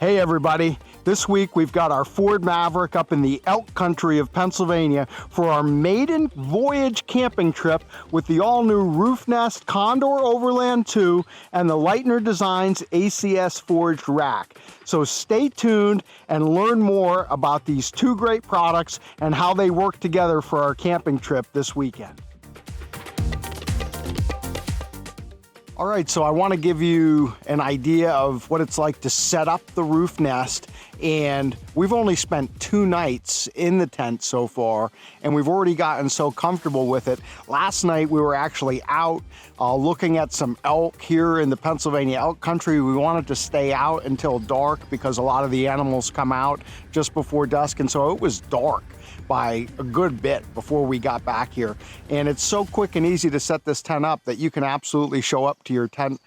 Hey everybody, this week we've got our Ford Maverick up in the elk country of Pennsylvania for our maiden voyage camping trip with the all-new Roofnest Condor Overland 2 and the Leitner Designs ACS forged rack. So stay tuned and learn more about these two great products and how they work together for our camping trip this weekend. All right, so I want to give you an idea of what it's like to set up the Roofnest, and we've only spent 2 nights in the tent so far, and we've already gotten so comfortable with it. Last night we were actually out looking at some elk here in the Pennsylvania elk country. We wanted to stay out until dark because a lot of the animals come out just before dusk, and so it was dark by a good bit before we got back here. And it's so quick and easy to set this tent up that you can absolutely show up to your tent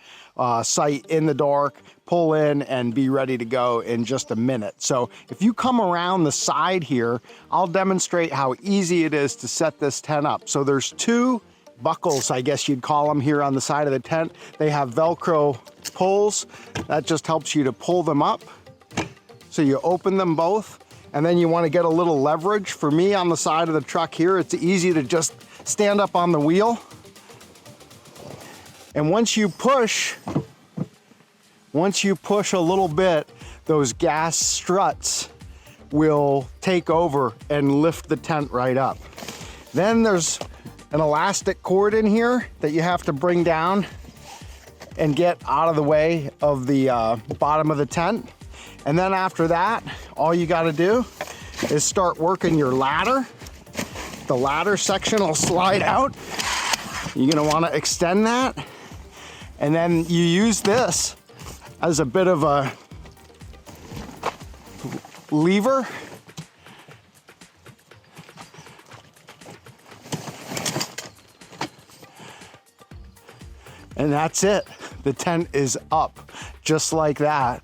site in the dark, pull in, and be ready to go in just a minute. So if you come around the side here, I'll demonstrate how easy it is to set this tent up. So there's 2 buckles, I guess you'd call them, here on the side of the tent. They have Velcro pulls. That just helps you to pull them up. So you open them both, and then you want to get a little leverage. For me, on the side of the truck here, it's easy to just stand up on the wheel. And once you push a little bit, those gas struts will take over and lift the tent right up. Then there's an elastic cord in here that you have to bring down and get out of the way of the bottom of the tent. And then after that, all you got to do is start working your ladder. The ladder section will slide out. You're going to want to extend that. And then you use this as a bit of a lever. And that's it. The tent is up just like that.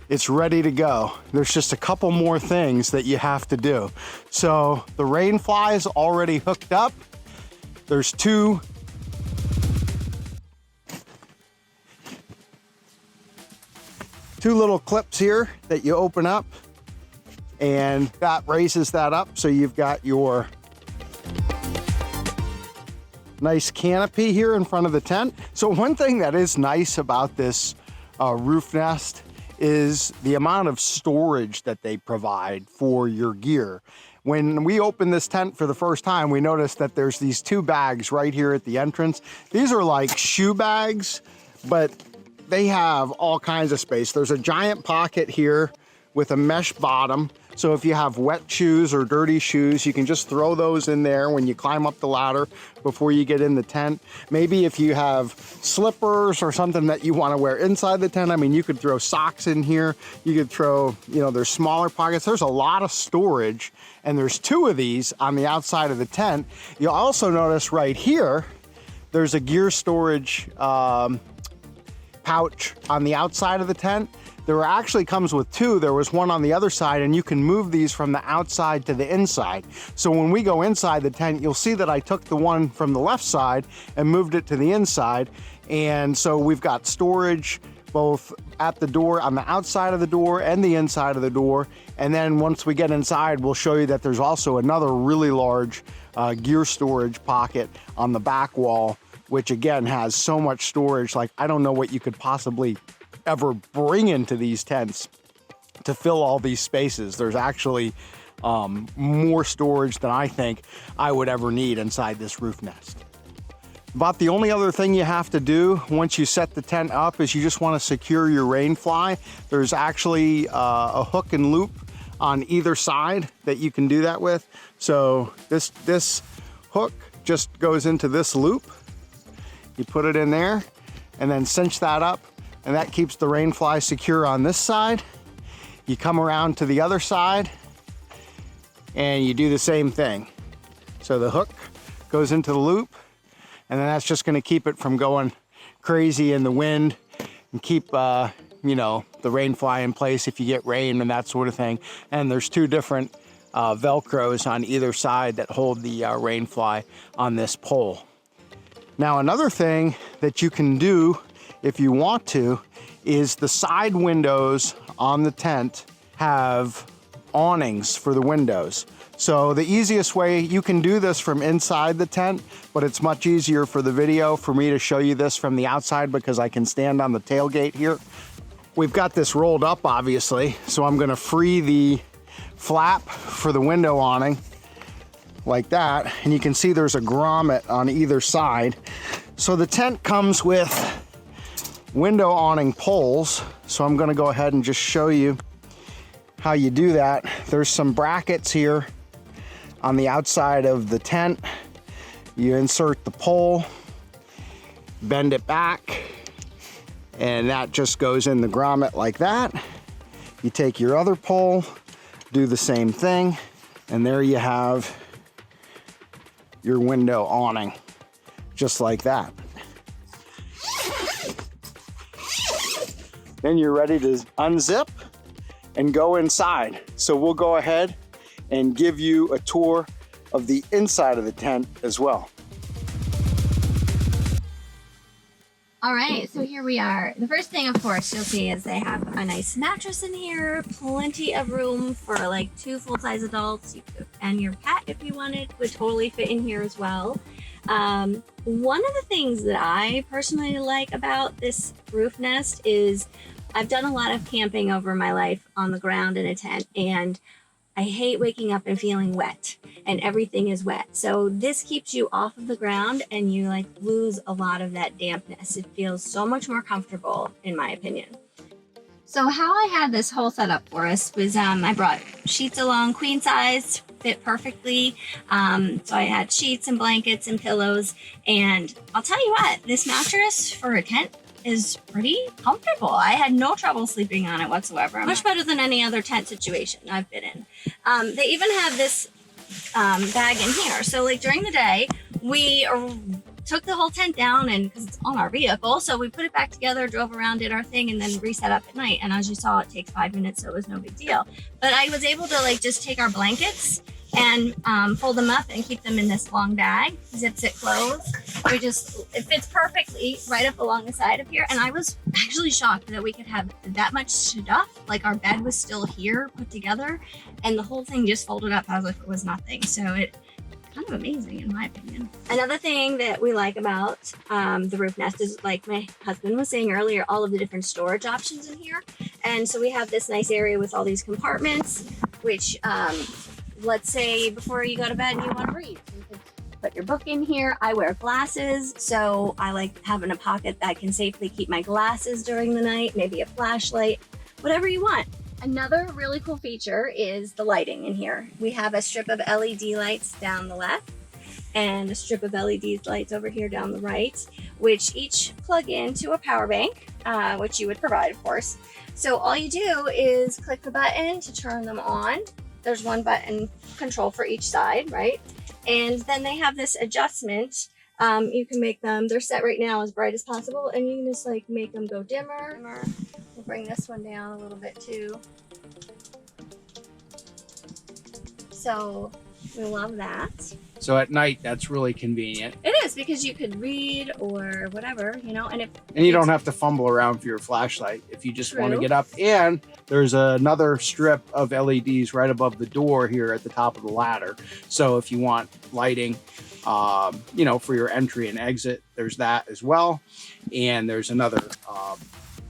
It's ready to go. There's just a couple more things that you have to do. So the rain fly is already hooked up. There's 2 little clips here that you open up, and that raises that up. So you've got your nice canopy here in front of the tent. So one thing that is nice about this Roofnest is the amount of storage that they provide for your gear. When we opened this tent for the first time, we noticed that there's these 2 bags right here at the entrance. These are like shoe bags, but they have all kinds of space. There's a giant pocket here with a mesh bottom. So if you have wet shoes or dirty shoes, you can just throw those in there when you climb up the ladder before you get in the tent. Maybe if you have slippers or something that you want to wear inside the tent, I mean, you could throw socks in here. You could throw, there's smaller pockets. There's a lot of storage, and there's 2 of these on the outside of the tent. You'll also notice right here, there's a gear storage pouch on the outside of the tent. There actually comes with 2. There was one on the other side, and you can move these from the outside to the inside. So when we go inside the tent, you'll see that I took the one from the left side and moved it to the inside. And so we've got storage both at the door, on the outside of the door and the inside of the door. And then once we get inside, we'll show you that there's also another really large gear storage pocket on the back wall, which again has so much storage. Like, I don't know what you could possibly ever bring into these tents to fill all these spaces. There's actually more storage than I think I would ever need inside this Roofnest. About the only other thing you have to do once you set the tent up is you just want to secure your rain fly. There's actually a hook and loop on either side that you can do that with. So this hook just goes into this loop. You put it in there and then cinch that up, and that keeps the rain fly secure on this side. You come around to the other side and you do the same thing. So the hook goes into the loop, and then that's just going to keep it from going crazy in the wind and keep the rain fly in place if you get rain and that sort of thing. And there's 2 different Velcros on either side that hold the rain fly on this pole. Now, another thing that you can do if you want to is the side windows on the tent have awnings for the windows. So the easiest way, you can do this from inside the tent, but it's much easier for the video for me to show you this from the outside because I can stand on the tailgate here. We've got this rolled up, obviously, so I'm gonna free the flap for the window awning like that, and you can see there's a grommet on either side. So the tent comes with window awning poles, so I'm gonna go ahead and just show you how you do that. There's some brackets here on the outside of the tent. You insert the pole, bend it back, and that just goes in the grommet like that. You take your other pole, do the same thing, and there you have your window awning, just like that. Then you're ready to unzip and go inside. So we'll go ahead and give you a tour of the inside of the tent as well. All right, so here we are. The first thing, of course, you'll see is they have a nice mattress in here, plenty of room for like 2 full-size adults, and your pet, if you wanted, would totally fit in here as well. One of the things that I personally like about this Roofnest is I've done a lot of camping over my life on the ground in a tent, and I hate waking up and feeling wet and everything is wet. So this keeps you off of the ground and you like lose a lot of that dampness. It feels so much more comfortable in my opinion. So how I had this whole setup for us was I brought sheets along, queen size, fit perfectly. So I had sheets and blankets and pillows, and I'll tell you what, this mattress for a tent is pretty comfortable. I had no trouble sleeping on it whatsoever. Much better than any other tent situation I've been in. They even have this bag in here. So like during the day, we took the whole tent down, and because it's on our vehicle, so we put it back together, drove around, did our thing, and then reset up at night. And as you saw, it takes 5 minutes, so it was no big deal. But I was able to like just take our blankets and fold them up and keep them in this long bag, zips it closed. It fits perfectly right up along the side of here. And I was actually shocked that we could have that much stuff. Like our bed was still here put together and the whole thing just folded up as if it was nothing. So it kind of amazing in my opinion. Another thing that we like about the Roofnest is, like my husband was saying earlier, all of the different storage options in here. And so we have this nice area with all these compartments, which let's say before you go to bed and you want to read, you can put your book in here. I wear glasses, so I like having a pocket that I can safely keep my glasses during the night, maybe a flashlight, whatever you want. Another really cool feature is the lighting in here. We have a strip of LED lights down the left and a strip of LED lights over here down the right, which each plug into a power bank, which you would provide, of course. So all you do is click the button to turn them on. There's one button control for each side, right? And then they have this adjustment. You can make them, they're set right now as bright as possible, and you can just like make them go dimmer. We'll bring this one down a little bit too. So we love that. So at night, that's really convenient. It is, because you could read or whatever, you know, and you don't have to fumble around for your flashlight if you just want to get up. And there's another strip of LEDs right above the door here at the top of the ladder. So if you want lighting, you know, for your entry and exit, there's that as well. And there's another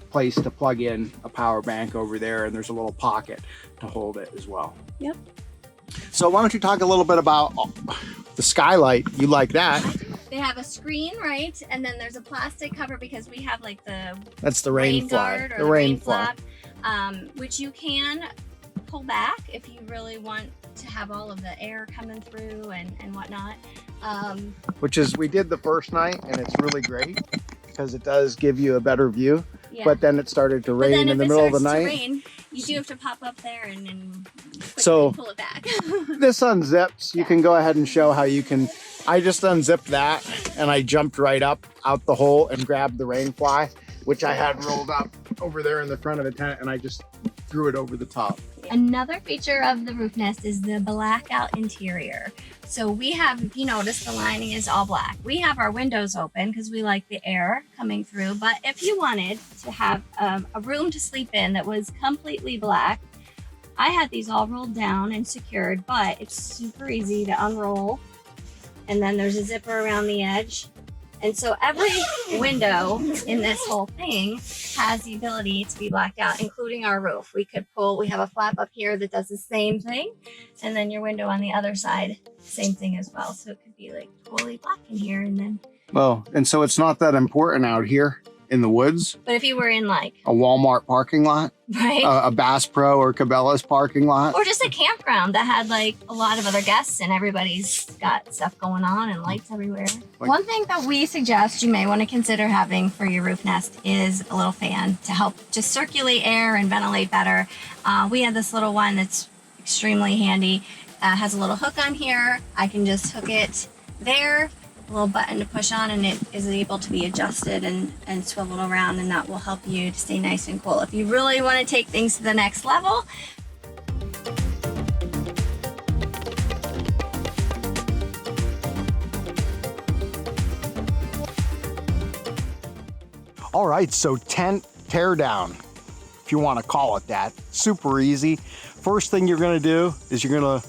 place to plug in a power bank over there, and there's a little pocket to hold it as well. Yep. So why don't you talk a little bit about the skylight? You like that? They have a screen, right? And then there's a plastic cover because we have like that's the rain fly, guard or the rain flap, which you can pull back if you really want to have all of the air coming through and whatnot. Which is, we did the first night and it's really great because it does give you a better view. Yeah. But then it started to rain in the middle of the night. Rain, you do have to pop up there and so pull it back. This unzips. You can go ahead and show how you can. I just unzipped that and I jumped right up out the hole and grabbed the rain fly, which I had rolled up over there in the front of the tent, and I just threw it over the top. Another feature of the Roofnest is the blackout interior. So we have, if you notice, the lining is all black. We have our windows open because we like the air coming through. But if you wanted to have a room to sleep in that was completely black, I had these all rolled down and secured, but it's super easy to unroll. And then there's a zipper around the edge. And so every window in this whole thing has the ability to be blacked out, including our roof. We have a flap up here that does the same thing. And then your window on the other side, same thing as well. So it could be like totally black in here and then. Well, and so it's not that important out here in the woods. But if you were in like a Walmart parking lot, right, a Bass Pro or Cabela's parking lot, or just a campground that had like a lot of other guests and everybody's got stuff going on and lights everywhere. One thing that we suggest you may want to consider having for your roof nest is a little fan to help just circulate air and ventilate better. We have this little one that's extremely handy. Has a little hook on here. I can just hook it there, a little button to push on, and it is able to be adjusted and swiveled around, and that will help you to stay nice and cool. If you really want to take things to the next level, all right, so tent tear down, if you want to call it that. Super easy. First thing you're going to do is you're going to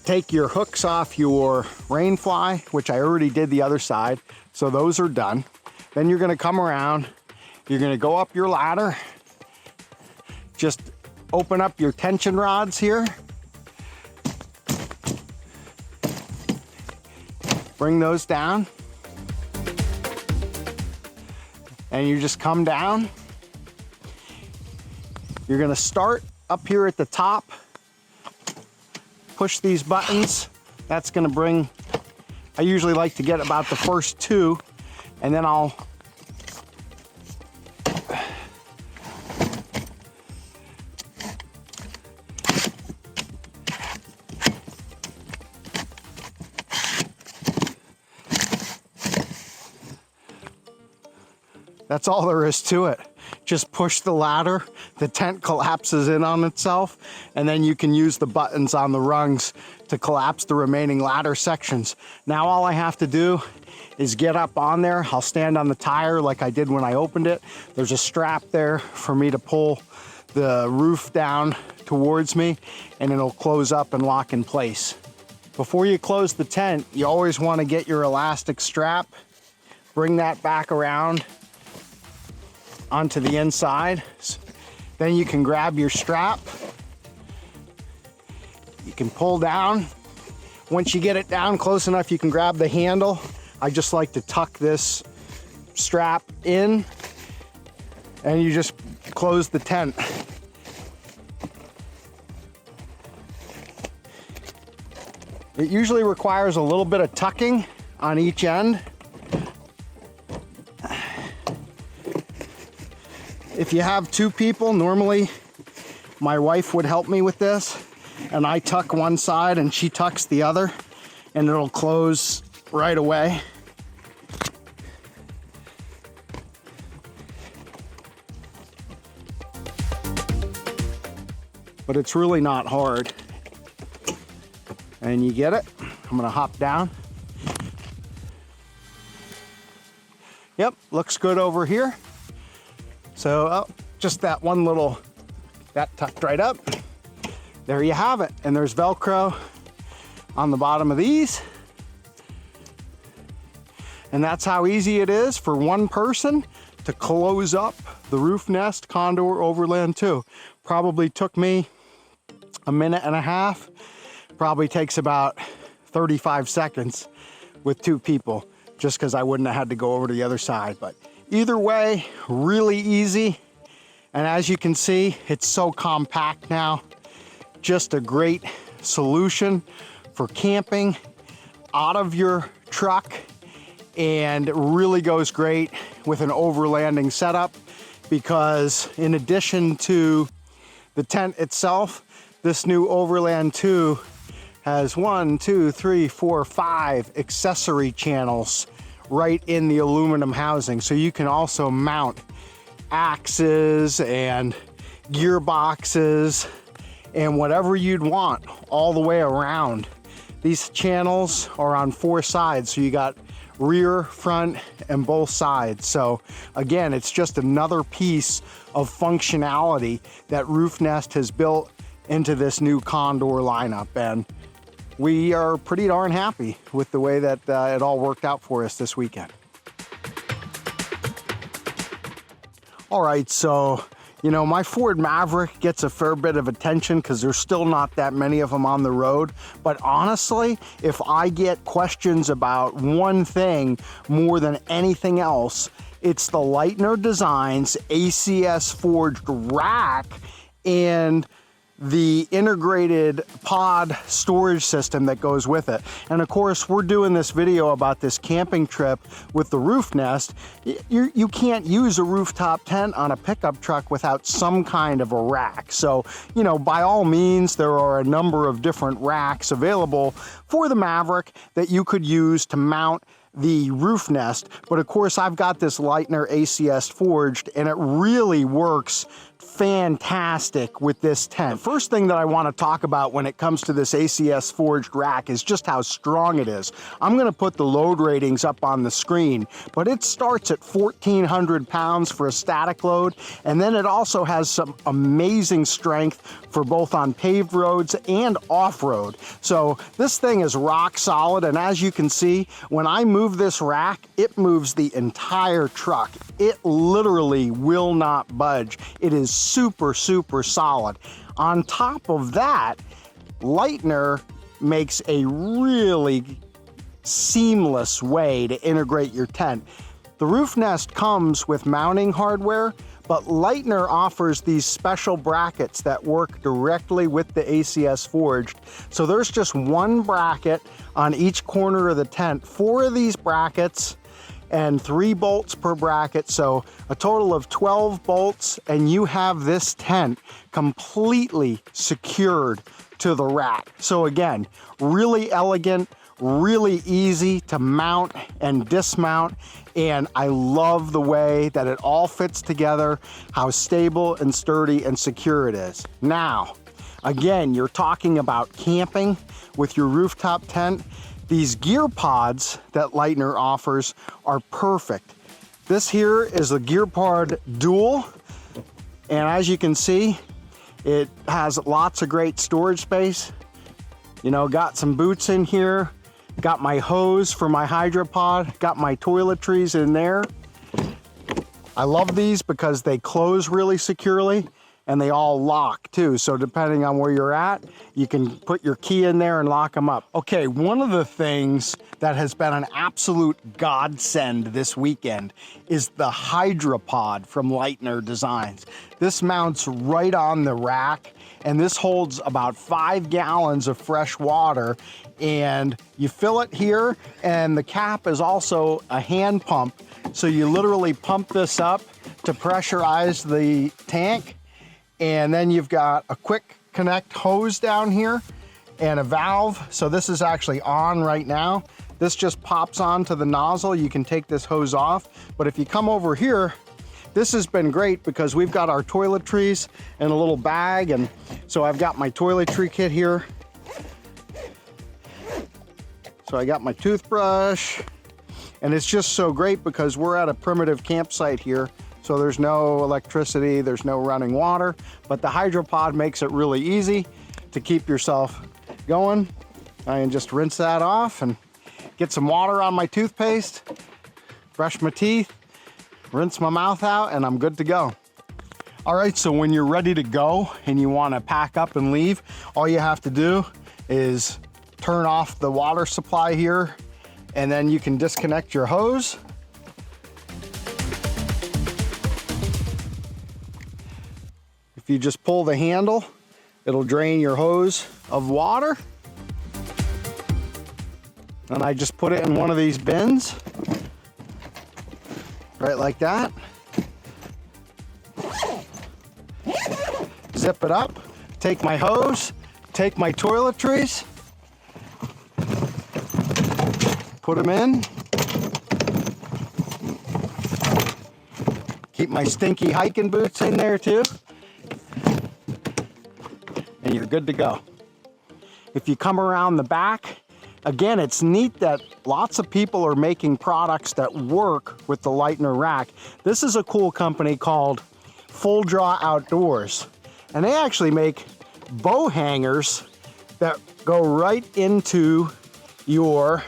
take your hooks off your rain fly, which I already did the other side, so those are done. Then you're going to come around, you're going to go up your ladder, just open up your tension rods here, bring those down, and you just come down. You're going to start up here at the top, push these buttons. That's going to bring, I usually like to get about the first two, and then I'll that's all there is to it. Just push the ladder, the tent collapses in on itself, and then you can use the buttons on the rungs to collapse the remaining ladder sections. Now all I have to do is get up on there. I'll stand on the tire like I did when I opened it. There's a strap there for me to pull the roof down towards me, and it'll close up and lock in place. Before you close the tent, you always want to get your elastic strap, bring that back around onto the inside. Then you can grab your strap. You can pull down. Once you get it down close enough, you can grab the handle. I just like to tuck this strap in, and you just close the tent. It usually requires a little bit of tucking on each end. If you have two people, normally my wife would help me with this, and I tuck one side and she tucks the other, and it'll close right away. But it's really not hard. And you get it. I'm gonna hop down. Yep, looks good over here. So just that one little, that tucked right up. There you have it. And there's Velcro on the bottom of these. And that's how easy it is for one person to close up the Roofnest Condor Overland 2. Probably took me a minute and a half. Probably takes about 35 seconds with two people, just because I wouldn't have had to go over to the other side. But either way, really easy. And as you can see, it's so compact now. Just a great solution for camping out of your truck, and it really goes great with an overlanding setup, because in addition to the tent itself, this new Overland 2 has 1, 2, 3, 4, 5 accessory channels right in the aluminum housing. So you can also mount axes and gearboxes, and whatever you'd want all the way around. These channels are on 4 sides, so you got rear, front, and both sides. So again, it's just another piece of functionality that Roofnest has built into this new Condor lineup, and we are pretty darn happy with the way that it all worked out for us this weekend. All right, so you know, my Ford Maverick gets a fair bit of attention because there's still not that many of them on the road. But honestly, if I get questions about one thing more than anything else, it's the Leitner Designs ACS forged rack and the integrated pod storage system that goes with it. And of course, we're doing this video about this camping trip with the Roofnest. You can't use a rooftop tent on a pickup truck without some kind of a rack. So, you know, by all means, there are a number of different racks available for the Maverick that you could use to mount the Roofnest. But of course, I've got this Leitner ACS forged, and it really works fantastic with this tent. The first thing that I want to talk about when it comes to this ACS forged rack is just how strong it is. I'm going to put the load ratings up on the screen, but it starts at 1,400 pounds for a static load, and then it also has some amazing strength for both on paved roads and off-road. So this thing is rock solid, and as you can see, when I move this rack, it moves the entire truck. It literally will not budge. It is super, super solid. On top of that, Leitner makes a really seamless way to integrate your tent. The Roofnest comes with mounting hardware, but Leitner offers these special brackets that work directly with the ACS forged. So there's just one bracket on each corner of the tent. 4 of these brackets and 3 bolts per bracket, so a total of 12 bolts, and you have this tent completely secured to the rack. So again, really elegant, really easy to mount and dismount, and I love the way that it all fits together, how stable and sturdy and secure it is. Now, again, you're talking about camping with your rooftop tent. These gear pods that Leitner offers are perfect. This here is a gear pod dual, and as you can see, it has lots of great storage space. You know, got some boots in here, got my hose for my hydropod, got my toiletries in there. I love these because they close really securely, and they all lock too. So depending on where you're at, you can put your key in there and lock them up. Okay, one of the things that has been an absolute godsend this weekend is the hydropod from Leitner Designs. This mounts right on the rack, and this holds about 5 gallons of fresh water, and you fill it here, and the cap is also a hand pump. So you literally pump this up to pressurize the tank, and then you've got a quick connect hose down here and a valve. So this is actually on right now. This just pops onto the nozzle. You can take this hose off, but if you come over here, this has been great because we've got our toiletries in a little bag, and so I've got my toiletry kit here. So I got my toothbrush, and it's just so great because we're at a primitive campsite here. So there's no electricity, there's no running water, but the hydropod makes it really easy to keep yourself going. I can just rinse that off and get some water on my toothpaste, brush my teeth, rinse my mouth out, and I'm good to go. All right, so when you're ready to go and you want to pack up and leave, all you have to do is turn off the water supply here, and then you can disconnect your hose. If you just pull the handle, it'll drain your hose of water. And I just put it in one of these bins, right like that. Zip it up, take my hose, take my toiletries, put them in. Keep my stinky hiking boots in there too. and you're good to go. If you come around the back, again, it's neat that lots of people are making products that work with the Leitner rack. This is a cool company called Full Draw Outdoors, and they actually make bow hangers that go right into your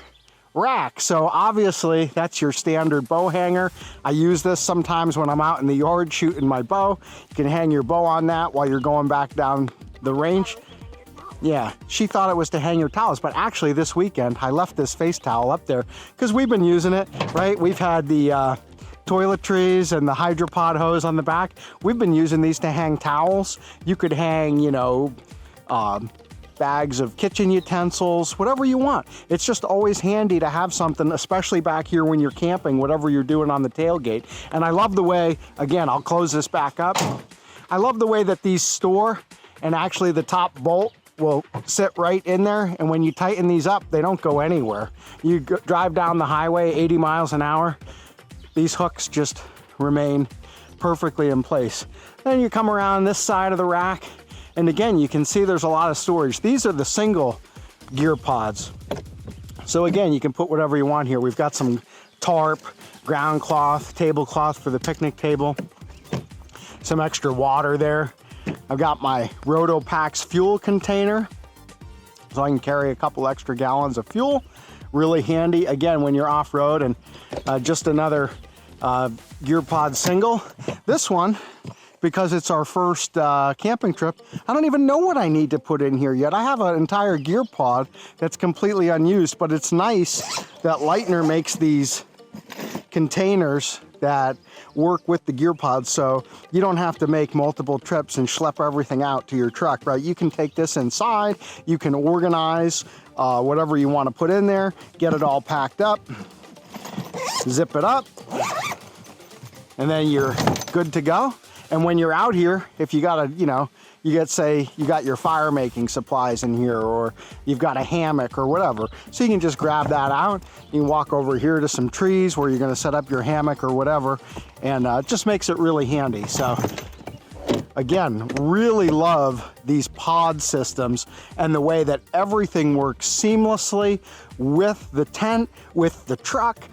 rack. So obviously that's your standard bow hanger. I use this sometimes when I'm out in the yard shooting my bow. You can hang your bow on that while you're going back down the range. Yeah, she thought it was to hang your towels, but actually this weekend I left this face towel up there because we've been using it, right? We've had the toiletries and the hydropod hose on the back. We've been using these to hang towels. You could hang, you know, bags of kitchen utensils, whatever you want. It's just always handy to have something, especially back here when you're camping, whatever you're doing on the tailgate. And I love the way, again, I'll close this back up. I love the way that these store, and actually the top bolt will sit right in there, and when you tighten these up, they don't go anywhere. You drive down the highway 80 miles an hour, these hooks just remain perfectly in place. Then you come around this side of the rack, and again, you can see there's a lot of storage. These are the single gear pods. So again, you can put whatever you want here. We've got some tarp, ground cloth, tablecloth for the picnic table, some extra water there. I've got my Rotopax fuel container, so I can carry a couple extra gallons of fuel. Really handy, again, when you're off-road. And just another gear pod single. This one, because it's our first camping trip, I don't even know what I need to put in here yet. I have an entire gear pod that's completely unused, but it's nice that Leitner makes these containers that work with the gear pods, so you don't have to make multiple trips and schlep everything out to your truck, right? You can take this inside, you can organize whatever you want to put in there, get it all packed up, zip it up, and then you're good to go. And when you're out here, if you got a, you know, you get, say, you got your fire making supplies in here, or you've got a hammock or whatever, so you can just grab that out. You can walk over here to some trees where you're going to set up your hammock or whatever, and it just makes it really handy. So again, really love these pod systems and the way that everything works seamlessly with the tent, with the truck,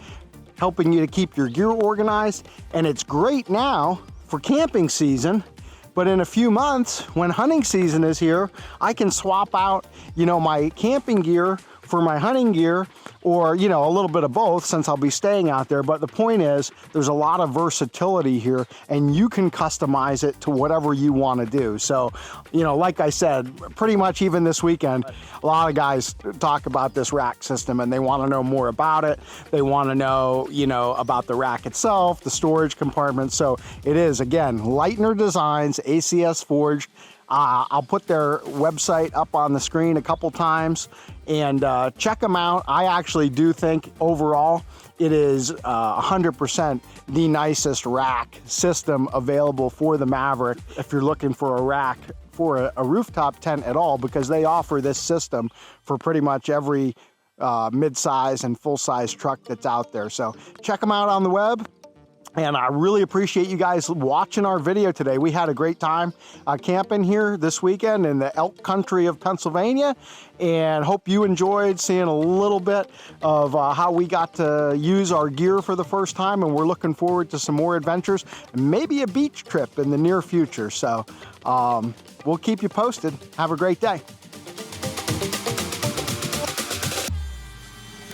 helping you to keep your gear organized. And it's great now for camping season, but in a few months when hunting season is here, I can swap out, you know, my camping gear for my hunting gear, or, you know, a little bit of both since I'll be staying out there. But the point is, there's a lot of versatility here, and you can customize it to whatever you want to do. So, you know, like I said, pretty much even this weekend, a lot of guys talk about this rack system and they want to know more about it. They want to know, you know, about the rack itself, the storage compartment. So it is, again, Leitner Designs, ACS Forged. I'll put their website up on the screen a couple times, and check them out. I actually do think overall it is 100% the nicest rack system available for the Maverick if you're looking for a rack for a rooftop tent at all, because they offer this system for pretty much every mid-size and full-size truck that's out there. So check them out on the web. And I really appreciate you guys watching our video today. We had a great time camping here this weekend in the elk country of Pennsylvania, and hope you enjoyed seeing a little bit of how we got to use our gear for the first time. And we're looking forward to some more adventures, and maybe a beach trip in the near future. So we'll keep you posted. Have a great day.